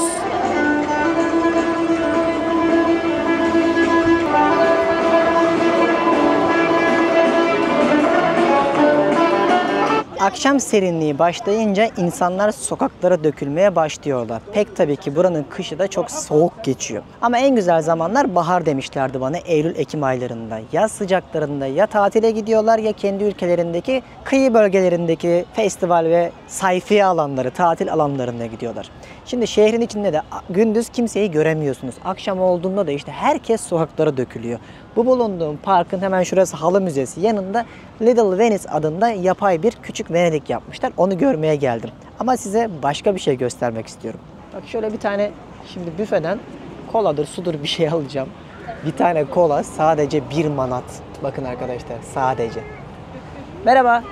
Akşam serinliği başlayınca insanlar sokaklara dökülmeye başlıyorlar. Pek tabii ki buranın kışı da çok soğuk geçiyor. Ama en güzel zamanlar bahar demişlerdi bana, Eylül-Ekim aylarında. Yaz sıcaklarında ya tatile gidiyorlar ya kendi ülkelerindeki kıyı bölgelerindeki festival ve sayfiye alanları, tatil alanlarına gidiyorlar. Şimdi şehrin içinde de gündüz kimseyi göremiyorsunuz. Akşam olduğunda da işte herkes sokaklara dökülüyor. Bu bulunduğum parkın hemen şurası Halı Müzesi. Yanında Little Venice adında yapay bir küçük Venedik yapmışlar. Onu görmeye geldim. Ama size başka bir şey göstermek istiyorum. Bak şöyle bir tane şimdi büfeden koladır, sudur bir şey alacağım. Bir tane kola sadece 1 manat. Bakın arkadaşlar sadece. Merhaba.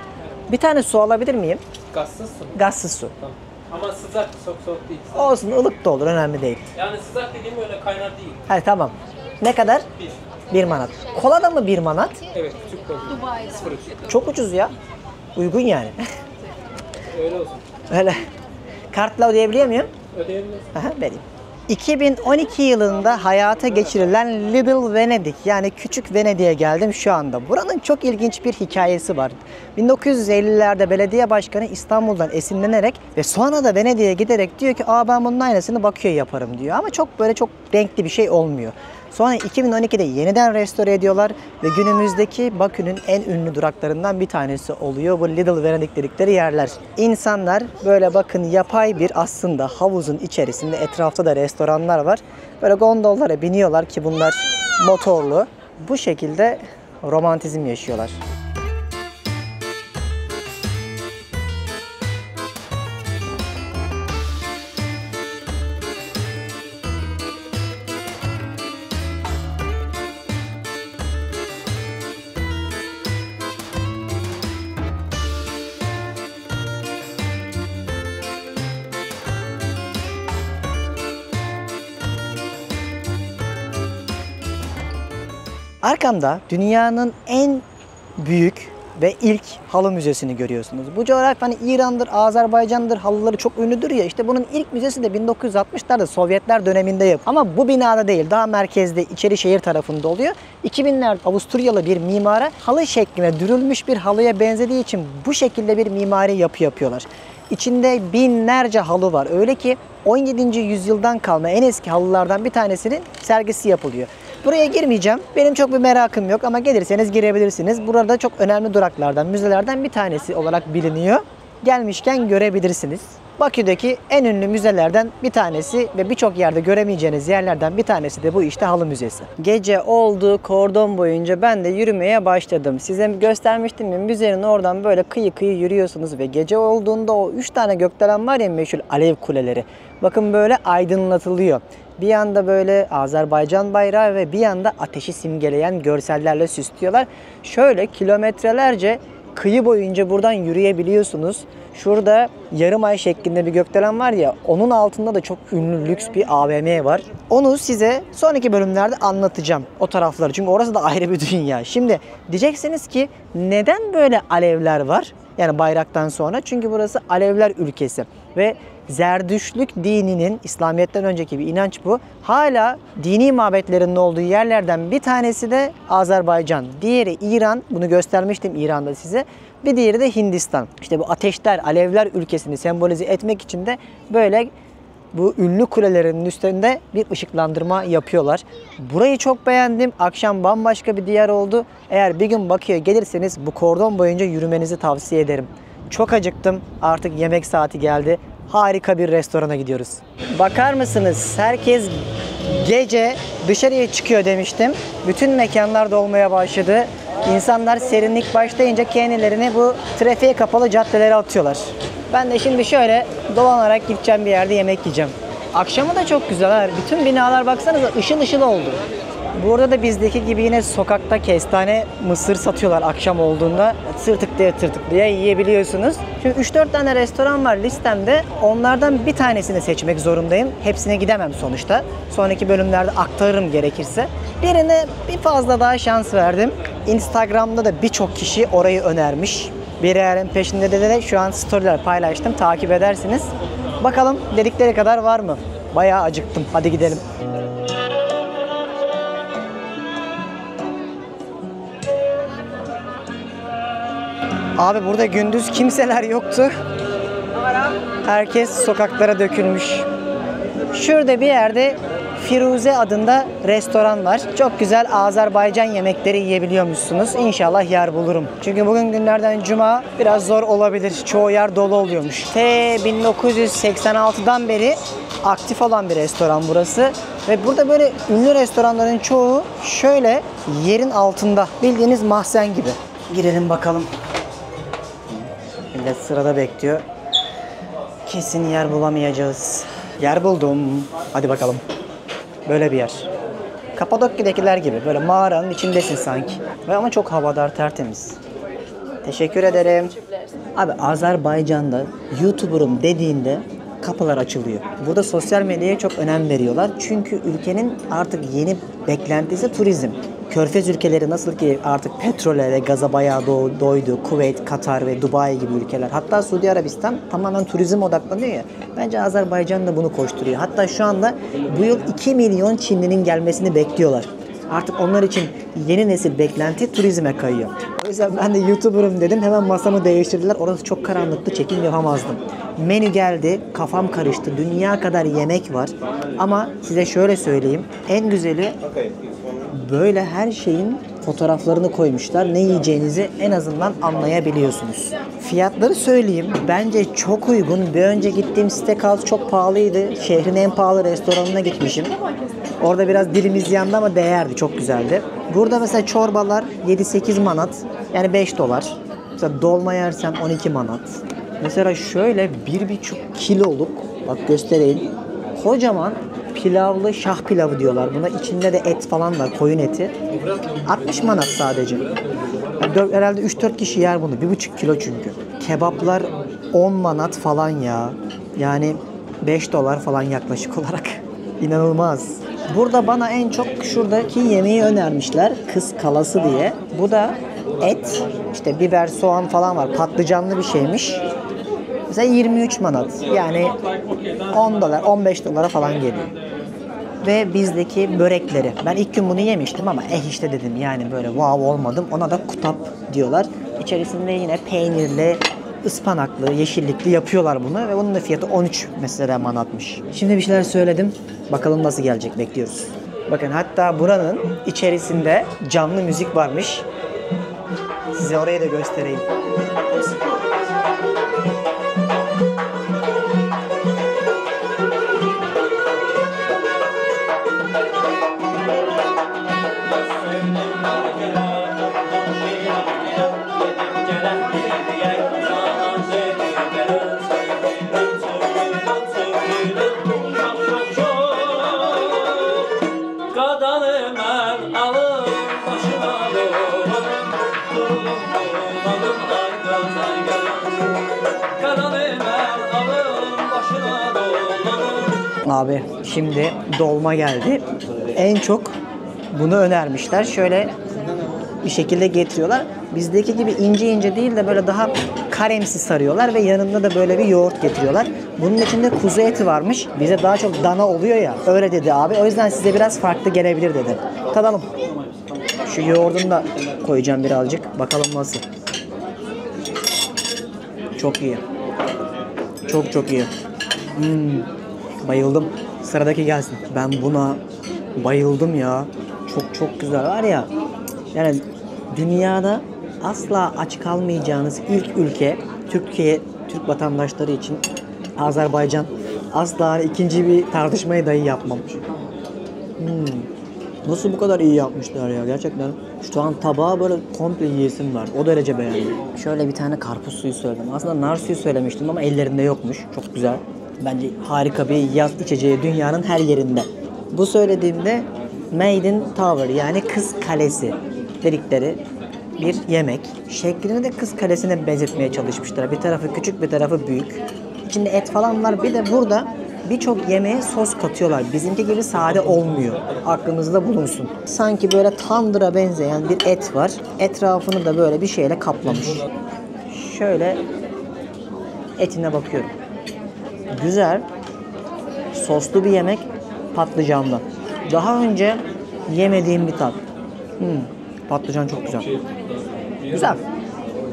Bir tane su alabilir miyim? Gazsız su. Gazsız su. Tamam. Ama sıcak, çok soğuk değil. Olsun, ılık da olur, önemli değil. Yani sıcak dediğim öyle kaynar değil. Hadi tamam. Ne kadar? 1 manat. Kola da mı 1 manat? Evet, küçük kola. Çok ucuz ya. Uygun yani. Öyle olsun. Öyle. Kartla ödeyebiliyor muyum? Ödeyebiliriz. Aha, vereyim. 2012 yılında hayata geçirilen Little Venedik yani Küçük Venedik'e geldim şu anda. Buranın çok ilginç bir hikayesi var. 1950'lerde belediye başkanı İstanbul'dan esinlenerek ve sonra da Venedik'e giderek diyor ki ben bunun aynısını Bakü'ye yaparım diyor. Ama çok renkli bir şey olmuyor. Sonra 2012'de yeniden restore ediyorlar ve günümüzdeki Bakü'nün en ünlü duraklarından bir tanesi oluyor bu Little Venedik dedikleri yerler. İnsanlar böyle bakın yapay bir aslında havuzun içerisinde, etrafta da restoranlar var. Böyle gondollara biniyorlar ki bunlar motorlu. Bu şekilde romantizm yaşıyorlar. Arkamda dünyanın en büyük ve ilk halı müzesini görüyorsunuz. Bu coğrafyanın İran'dır, Azerbaycan'dır halıları çok ünlüdür ya. İşte bunun ilk müzesi de 1960'larda Sovyetler döneminde yapıldı. Ama bu binada değil, daha merkezde, içeri şehir tarafında oluyor. 2000'lerde Avusturyalı bir mimara halı şekline dürülmüş bir halıya benzediği için bu şekilde bir mimari yapı yapıyorlar. İçinde binlerce halı var. Öyle ki 17. yüzyıldan kalma en eski halılardan bir tanesinin sergisi yapılıyor. Buraya girmeyeceğim. Benim çok bir merakım yok ama gelirseniz girebilirsiniz. Burada çok önemli duraklardan, müzelerden bir tanesi olarak biliniyor. Gelmişken görebilirsiniz. Bakü'deki en ünlü müzelerden bir tanesi ve birçok yerde göremeyeceğiniz yerlerden bir tanesi de bu işte Halı Müzesi. Gece oldu, kordon boyunca ben de yürümeye başladım. Size göstermiştim ya, müzenin oradan böyle kıyı kıyı yürüyorsunuz ve gece olduğunda o 3 tane gökdelen var ya, meşhur alev kuleleri. Bakın böyle aydınlatılıyor. Bir yanda böyle Azerbaycan bayrağı ve bir yanda ateşi simgeleyen görsellerle süslüyorlar. Şöyle kilometrelerce kıyı boyunca buradan yürüyebiliyorsunuz. Şurada yarım ay şeklinde bir gökdelen var ya, onun altında da çok ünlü lüks bir AVM var. Onu size sonraki bölümlerde anlatacağım, o tarafları. Çünkü orası da ayrı bir dünya. Şimdi diyeceksiniz ki neden böyle alevler var? Yani bayraktan sonra. Çünkü burası Alevler ülkesi ve Zerdüştlük dininin, İslamiyet'ten önceki bir inanç bu. Hala dini mabetlerin olduğu yerlerden bir tanesi de Azerbaycan. Diğeri İran. Bunu göstermiştim İran'da size. Bir diğeri de Hindistan. İşte bu ateşler, alevler ülkesini sembolize etmek için de böyle bu ünlü kulelerin üstünde bir ışıklandırma yapıyorlar. Burayı çok beğendim. Akşam bambaşka bir diyar oldu. Eğer bir gün Bakü'ye gelirseniz bu kordon boyunca yürümenizi tavsiye ederim. Çok acıktım. Artık yemek saati geldi. Harika bir restorana gidiyoruz. Bakar mısınız? Herkes gece dışarıya çıkıyor demiştim. Bütün mekanlar dolmaya başladı. İnsanlar serinlik başlayınca kendilerini bu trafiğe kapalı caddelere atıyorlar. Ben de şimdi şöyle dolanarak gideceğim, bir yerde yemek yiyeceğim. Akşamı da çok güzel. Bütün binalar baksanıza ışıl ışıl oldu. Burada da bizdeki gibi yine sokakta kestane, mısır satıyorlar akşam olduğunda. Tırtıklaya yiyebiliyorsunuz. Şimdi 3-4 tane restoran var listemde. Onlardan bir tanesini seçmek zorundayım. Hepsine gidemem sonuçta. Sonraki bölümlerde aktarırım gerekirse. Birine bir fazla daha şans verdim. Instagram'da da birçok kişi orayı önermiş. Bir yerin peşinde de şu an storyler paylaştım. Takip edersiniz. Bakalım dedikleri kadar var mı? Bayağı acıktım. Hadi gidelim. Abi burada gündüz kimseler yoktu. Herkes sokaklara dökülmüş. Şurada bir yerde Firuze adında restoran var. Çok güzel Azerbaycan yemekleri yiyebiliyormuşsunuz. İnşallah yer bulurum. Çünkü bugün günlerden cuma, biraz zor olabilir. Çoğu yer dolu oluyormuş. 1986'dan beri aktif olan bir restoran burası. Ve burada böyle ünlü restoranların çoğu şöyle yerin altında. Bildiğiniz mahzen gibi. Girelim bakalım. Millet sırada bekliyor. Kesin yer bulamayacağız. Yer buldum. Hadi bakalım. Böyle bir yer. Kapadokya'dakiler gibi. Böyle mağaranın içindesin sanki. Ve ama çok havadar, tertemiz. Teşekkür ederim. Abi Azerbaycan'da YouTuber'ım dediğinde kapılar açılıyor. Burada sosyal medyaya çok önem veriyorlar. Çünkü ülkenin artık yeni beklentisi turizm. Körfez ülkeleri nasıl ki artık petrole ve gaza bayağı doydu. Kuveyt, Katar ve Dubai gibi ülkeler. Hatta Suudi Arabistan tamamen turizm odaklanıyor ya. Bence Azerbaycan da bunu koşturuyor. Hatta şu anda bu yıl 2 milyon Çinlinin gelmesini bekliyorlar. Artık onlar için yeni nesil beklenti turizme kayıyor. O yüzden ben de YouTuber'ım dedim. Hemen masamı değiştirdiler. Orası çok karanlıktı. Çekim yapamazdım. Menü geldi. Kafam karıştı. Dünya kadar yemek var. Ama size şöyle söyleyeyim. En güzeli böyle her şeyin fotoğraflarını koymuşlar. Ne yiyeceğinizi en azından anlayabiliyorsunuz. Fiyatları söyleyeyim. Bence çok uygun. Bir önce gittiğim steakhouse çok pahalıydı. Şehrin en pahalı restoranına gitmişim. Orada biraz dilimiz yandı ama değerdi. Çok güzeldi. Burada mesela çorbalar 7-8 manat. Yani 5 dolar. Mesela dolma yersem 12 manat. Mesela şöyle 1,5 kiloluk, bak göstereyim. Kocaman pilavlı şah pilavı diyorlar. Buna içinde de et falan var. Koyun eti. 60 manat sadece. Yani herhalde 3-4 kişi yer bunu. 1,5 kilo çünkü. Kebaplar 10 manat falan ya. Yani 5 dolar falan yaklaşık olarak. İnanılmaz. Burada bana en çok şuradaki yemeği önermişler. Kız kalası diye. Bu da et, işte biber, soğan falan var. Patlıcanlı bir şeymiş. Mesela 23 manat. Yani 10 dolar, 15 dolara falan geliyor. Ve bizdeki börekleri. Ben ilk gün bunu yemiştim ama işte dedim yani böyle wow olmadım. Ona da kutap diyorlar. İçerisinde yine peynirli, ıspanaklı, yeşillikli yapıyorlar bunu. Ve bunun da fiyatı 13 mesela manatmış. Şimdi bir şeyler söyledim. Bakalım nasıl gelecek, bekliyoruz. Bakın hatta buranın içerisinde canlı müzik varmış. Size orayı da göstereyim. Abi şimdi dolma geldi. En çok bunu önermişler. Şöyle bir şekilde getiriyorlar. Bizdeki gibi ince ince değil de böyle daha karemsi sarıyorlar ve yanında da böyle bir yoğurt getiriyorlar. Bunun içinde kuzu eti varmış. Bize daha çok dana oluyor ya. Öyle dedi abi. O yüzden size biraz farklı gelebilir dedi. Tadalım. Şu yoğurdunu da koyacağım birazcık. Bakalım nasıl. Çok iyi. Çok iyi. Bayıldım. Sıradaki gelsin. Ben buna bayıldım ya. Çok güzel var ya. Yani dünyada asla aç kalmayacağınız ilk ülke Türkiye, Türk vatandaşları için Azerbaycan. Asla ikinci bir tartışmayı dahi yapmam. Nasıl bu kadar iyi yapmışlar ya gerçekten. Şu an tabağı böyle komple yiyesim var. O derece beğendim. Şöyle bir tane karpuz suyu söyledim. Aslında nar suyu söylemiştim ama ellerinde yokmuş. Çok güzel. Bence harika bir yaz içeceği dünyanın her yerinde. Bu söylediğimde Maiden Tower yani Kız Kalesi dedikleri bir yemek. Şeklini de Kız Kalesi'ne benzetmeye çalışmışlar. Bir tarafı küçük, bir tarafı büyük. İçinde et falan var. Bir de burada birçok yemeğe sos katıyorlar. Bizimki gibi sade olmuyor. Aklınızda bulunsun. Sanki böyle tandıra benzeyen bir et var. Etrafını da böyle bir şeyle kaplamış. Şöyle etine bakıyorum. Güzel. Soslu bir yemek. Patlıcanlı. Daha önce yemediğim bir tat. Patlıcan çok güzel. Güzel.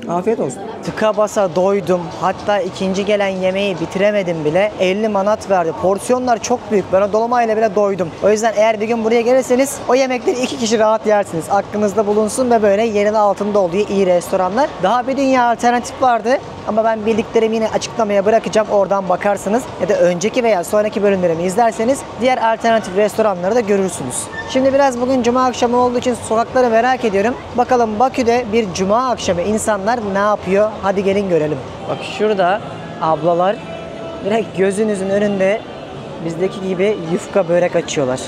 Afiyet olsun. Tıka basa doydum. Hatta ikinci gelen yemeği bitiremedim bile. 50 manat verdi. Porsiyonlar çok büyük. Ben o dolmayla bile doydum. O yüzden eğer bir gün buraya gelirseniz o yemekleri 2 kişi rahat yersiniz. Aklınızda bulunsun ve böyle yerin altında olduğu iyi restoranlar. Daha bir dünya alternatif vardı. Ama ben bildiklerimi yine açıklamaya bırakacağım. Oradan bakarsınız. Ya da önceki veya sonraki bölümlerimi izlerseniz diğer alternatif restoranları da görürsünüz. Şimdi biraz bugün cuma akşamı olduğu için sokakları merak ediyorum. Bakalım Bakü'de bir cuma akşamı insanlar ne yapıyor? Hadi gelin görelim. Bak şurada ablalar direkt gözünüzün önünde bizdeki gibi yufka börek açıyorlar.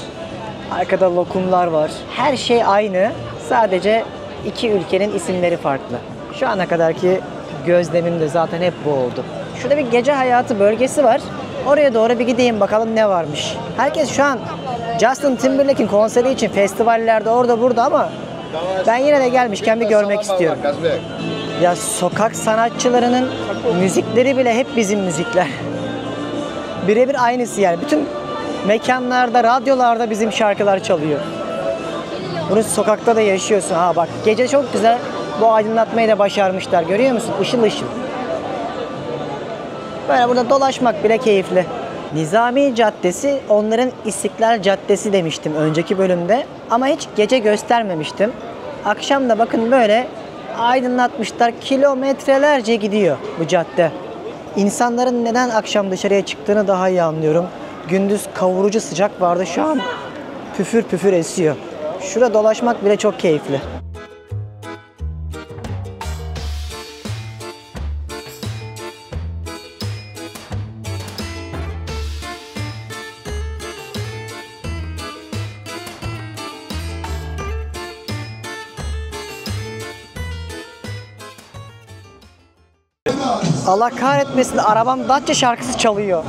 Arkada lokumlar var. Her şey aynı. Sadece iki ülkenin isimleri farklı. Şu ana kadarki gözlemim de zaten hep bu oldu. Şurada bir gece hayatı bölgesi var. Oraya doğru bir gideyim bakalım ne varmış. Herkes şu an Justin Timberlake'in konseri için festivallerde orada burada ama ben yine de gelmişken bir görmek istiyorum. Ya sokak sanatçılarının müzikleri bile hep bizim müzikler. Birebir aynısı yani. Bütün mekanlarda, radyolarda bizim şarkılar çalıyor. Bunu sokakta da yaşıyorsun. Ha bak gece çok güzel bu aydınlatmayı da başarmışlar. Görüyor musun? Işıl ışıl. Böyle burada dolaşmak bile keyifli. Nizami Caddesi onların İstiklal Caddesi demiştim önceki bölümde. Ama hiç gece göstermemiştim. Akşam da bakın böyle aydınlatmışlar. Kilometrelerce gidiyor bu cadde. İnsanların neden akşam dışarıya çıktığını daha iyi anlıyorum. Gündüz kavurucu sıcak vardı. Şu an püfür püfür esiyor. Şurada dolaşmak bile çok keyifli. Allah kahretmesin arabam Datça şarkısı çalıyor.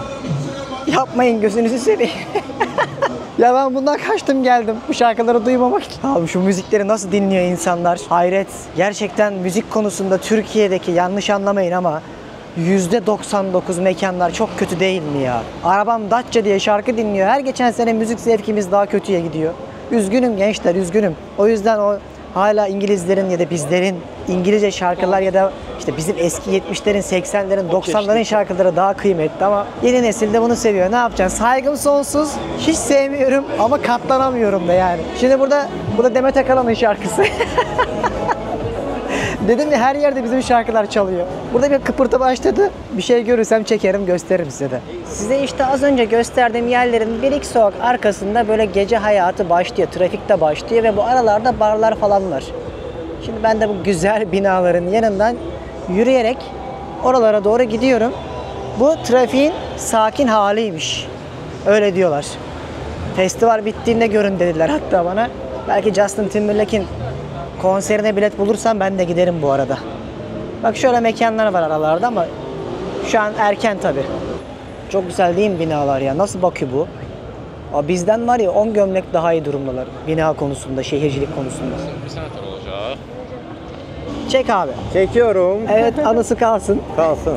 Yapmayın gözünüzü seveyim. Ya ben bundan kaçtım geldim bu şarkıları duymamak için. Abi şu müzikleri nasıl dinliyor insanlar? Hayret. Gerçekten müzik konusunda Türkiye'deki yanlış anlamayın ama %99 mekanlar çok kötü değil mi ya? Arabam Datça diye şarkı dinliyor. Her geçen sene müzik zevkimiz daha kötüye gidiyor. Üzgünüm gençler üzgünüm. O yüzden o hala İngilizlerin ya da bizlerin İngilizce şarkılar ya da işte bizim eski 70'lerin, 80'lerin, 90'ların şarkıları daha kıymetli ama yeni nesil de bunu seviyor. Ne yapacaksın? Saygım sonsuz. Hiç sevmiyorum ama katlanamıyorum da yani. Şimdi bu da Demet Akalın'ın şarkısı. Dedim ya her yerde bizim şarkılar çalıyor. Burada bir kıpırtı başladı. Bir şey görürsem çekerim gösteririm size de. Size işte az önce gösterdiğim yerlerin bir iki sokak arkasında böyle gece hayatı başlıyor. Trafik de başlıyor ve bu aralarda barlar falan var. Şimdi ben de bu güzel binaların yanından yürüyerek oralara doğru gidiyorum. Bu trafiğin sakin haliymiş. Öyle diyorlar. Festival bittiğinde görün dediler hatta bana. Belki Justin Timberlake'in konserine bilet bulursam ben de giderim bu arada. Bak şöyle mekanlar var aralarda ama şu an erken tabii. Çok güzel değil mi binalar ya? Nasıl Bakü bu? Aa, bizden var ya 10 gömlek daha iyi durumdalar. Bina konusunda, şehircilik konusunda. Çek abi. Çekiyorum. Evet anısı kalsın. Kalsın.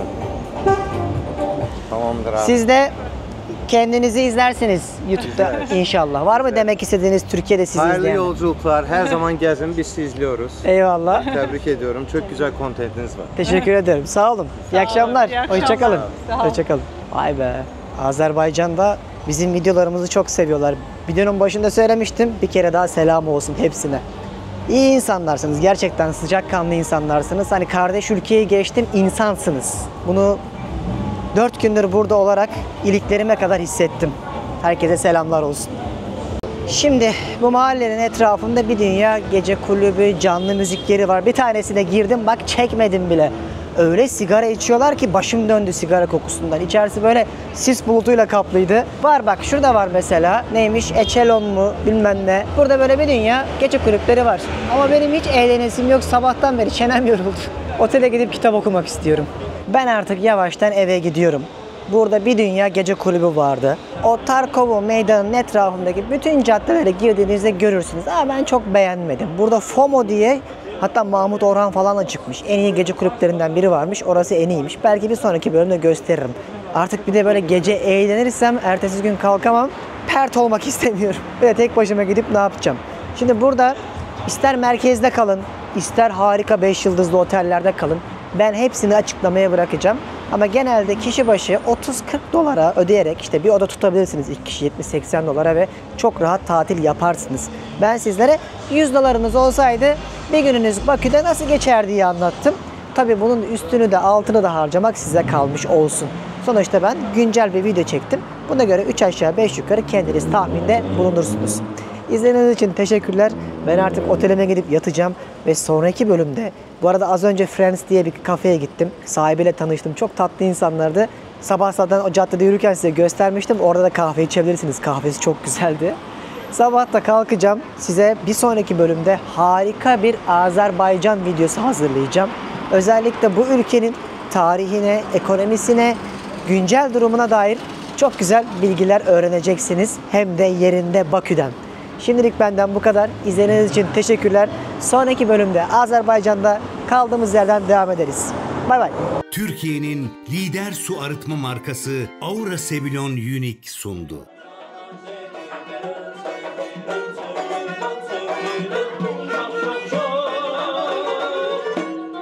Tamamdır abi. Siz de kendinizi izlersiniz YouTube'da inşallah. Var mı demek istediğiniz Türkiye'de sizi Hayırlı izleyen? yolculuklar. Her zaman gezin. Biz sizi izliyoruz. Eyvallah. Tebrik ediyorum. Çok güzel kontentiniz var. Teşekkür ederim. Sağ olun. İyi akşamlar. Hoşçakalın. Hoşçakalın. Vay be. Azerbaycan'da bizim videolarımızı çok seviyorlar. Videonun başında söylemiştim. Bir kere daha selam olsun hepsine. İyi insanlarsınız. Gerçekten sıcakkanlı insanlarsınız. Hani kardeş ülkeyi geçtim insansınız. Bunu 4 gündür burada olarak iliklerime kadar hissettim. Herkese selamlar olsun. Şimdi bu mahallenin etrafında bir dünya gece kulübü, canlı müzik yeri var. Bir tanesine girdim bak çekmedim bile. Öyle sigara içiyorlar ki başım döndü sigara kokusundan. İçerisi böyle sis bulutuyla kaplıydı. Var bak şurada var mesela. Neymiş? Eçelon mu? Bilmem ne. Burada böyle bir dünya gece kulüpleri var. Ama benim hiç eğlenesim yok. Sabahtan beri çenem yoruldu. Otele gidip kitap okumak istiyorum. Ben artık yavaştan eve gidiyorum. Burada bir dünya gece kulübü vardı. O Tarkovo meydanının etrafındaki bütün caddelere girdiğinizde görürsünüz. Ama ben çok beğenmedim. Burada FOMO diye hatta Mahmut Orhan falan da çıkmış. En iyi gece kulüplerinden biri varmış. Orası en iyiymiş. Belki bir sonraki bölümde gösteririm. Artık bir de böyle gece eğlenirsem ertesi gün kalkamam. Pert olmak istemiyorum. Böyle tek başıma gidip ne yapacağım? Şimdi burada ister merkezde kalın, ister harika 5 yıldızlı otellerde kalın. Ben hepsini açıklamaya bırakacağım. Ama genelde kişi başı 30-40 dolara ödeyerek işte bir oda tutabilirsiniz. 2 kişi 70-80 dolara ve çok rahat tatil yaparsınız. Ben sizlere 100 dolarınız olsaydı bir gününüz Bakü'de nasıl geçer diye anlattım. Tabii bunun üstünü de altını da harcamak size kalmış olsun. Sonuçta ben güncel bir video çektim. Buna göre 3 aşağı 5 yukarı kendiniz tahminde bulunursunuz. İzlediğiniz için teşekkürler. Ben artık otelime gidip yatacağım ve sonraki bölümde, bu arada az önce Friends diye bir kafeye gittim. Sahibiyle tanıştım. Çok tatlı insanlardı. Sabah zaten o caddede yürürken size göstermiştim. Orada da kahve içebilirsiniz. Kahvesi çok güzeldi. Sabah da kalkacağım. Size bir sonraki bölümde harika bir Azerbaycan videosu hazırlayacağım. Özellikle bu ülkenin tarihine, ekonomisine, güncel durumuna dair çok güzel bilgiler öğreneceksiniz. Hem de yerinde Bakü'den. Şimdilik benden bu kadar. İzlediğiniz için teşekkürler. Sonraki bölümde Azerbaycan'da kaldığımız yerden devam ederiz. Bay bay. Türkiye'nin lider su arıtma markası Aura Sebilon Unique sundu.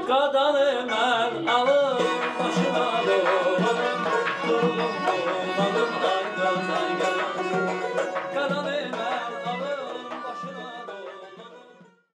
Qadanı mən alım başıma doğru